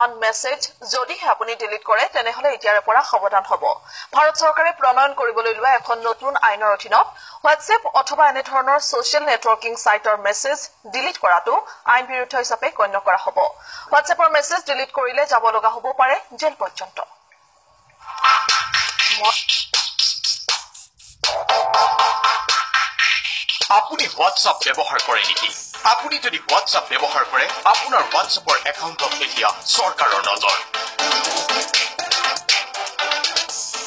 Message যদিহে আপুনি delete কৰে তেনেহলে এতিয়াৰে পৰা সাৱধান হ'ব। ভাৰত চৰকাৰে প্ৰণয়ন কৰিবলৈ লোৱা এখন নতুন আইনৰ অধীনত হোৱাটছএপ অথবা এনে ধৰণৰ ছচিয়েল নেটৱৰ্কিং সাইটৰ মেছেজ ডিলিট কৰাটো আইন বিৰুদ্ধ হিচাপে গণ্য কৰা হ'ব। হোৱাটছএপৰ মেছেজ ডিলিট কৰিলে যাব লগা হ'ব পাৰে জেল পৰ্যন্ত। আপুনি হোৱাটছআপ ব্যৱহাৰ কৰে নেকি? আপুনি যদি হোৱাটছআপ ব্যৱহাৰ কৰে আপোনাৰ হোৱাটছআপৰ একাউণ্টত এতিয়া চৰকাৰৰ নজৰ।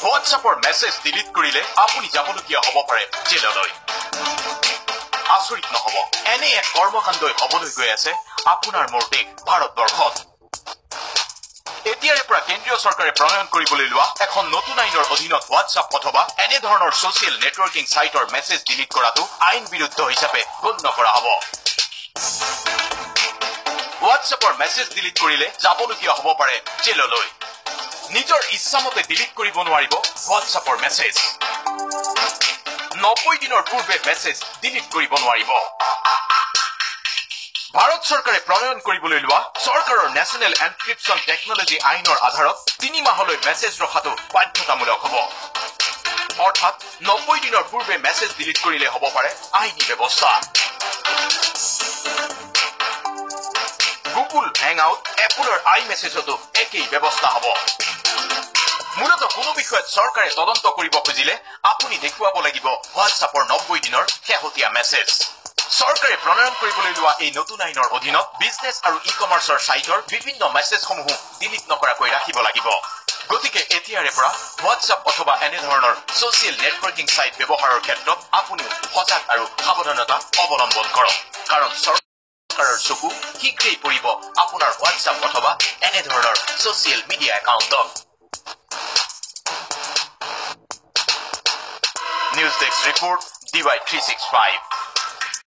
হোৱাটছআপৰ মেছেজ ডিলিট কৰিলে আপুনি যাবলগীয়া হ'ব পাৰে জেললৈ। আচৰিত নহ'ব, এনে এক কৰ্মকাণ্ডই হ'বলৈ গৈ আছে আপোনাৰ মোৰ দেশ ভাৰতবৰ্ষত। এতিয়াৰে পৰা কেন্দ্ৰীয় চৰকাৰে প্ৰণয়ন কৰিবলৈ লোৱা এখন নতুন আইনৰ অধীনত হোৱাটছআপ অথবা এনে ধৰণৰ ছচিয়েল নেটৱৰ্কিং সাইটৰ মেছেজ ডিলিট কৰাটো আইন বিৰুদ্ধ হিচাপে গণ্য কৰা হ'ব। হোৱাটছএপৰ মেছেজ ডিলিট কৰিলে যাবলগীয়া হ'ব পাৰে জেললৈ। নিজৰ ইচ্ছামতে ডিলিট কৰিব নোৱাৰিব হোৱাটছএপৰ মেছেজ। 90 দিনৰ পূৰ্বে মেছেজ ডিলিট কৰিব নোৱাৰিব। ভাৰত চৰকাৰে প্ৰণয়ন কৰিবলৈ লোৱা চৰকাৰৰ নেশ্যনেল এনক্ৰিপশ্যন টেকনলজি আইনৰ আধাৰত 3 মাহলৈ মেছেজ ৰখাটো বাধ্যতামূলক হ'ব। অৰ্থাৎ 90 দিনৰ পূৰ্বে মেছেজ ডিলিট কৰিলে হ'ব পাৰে আইনী ব্যৱস্থা। গুগল হেংআউট এপলৰ আই মেছেজতো একেই ব্যৱস্থা হ'ব। মূলত কোনো বিষয়ত চৰকাৰে তদন্ত কৰিব খুজিলে আপুনি দেখুৱাব লাগিব হোৱাটছআপৰ 90 দিনৰ শেহতীয়া মেছেজ। চৰকাৰে প্ৰণয়ন কৰিবলৈ লোৱা এই নতুন আইনৰ অধীনত বিজনেছ আৰু ই কমাৰ্চৰ সাইটৰ বিভিন্ন মেছেজসমূহো ডিলিট নকৰাকৈ ৰাখিব লাগিব। গতিকে এতিয়াৰে পৰা হোৱাটছআপ অথবা এনে ধৰণৰ ছচিয়েল নেটৱৰ্কিং সাইট ব্যৱহাৰৰ ক্ষেত্ৰত আপুনি সজাগ আৰু সাৱধানতা অৱলম্বন কৰক, কাৰণ চৰকাৰৰ চকু শীঘ্ৰেই পৰিব আপোনাৰ হোৱাটছআপ অথবা এনে ধৰণৰ ছচিয়েল মিডিয়া একাউণ্টত। News desk report DY365।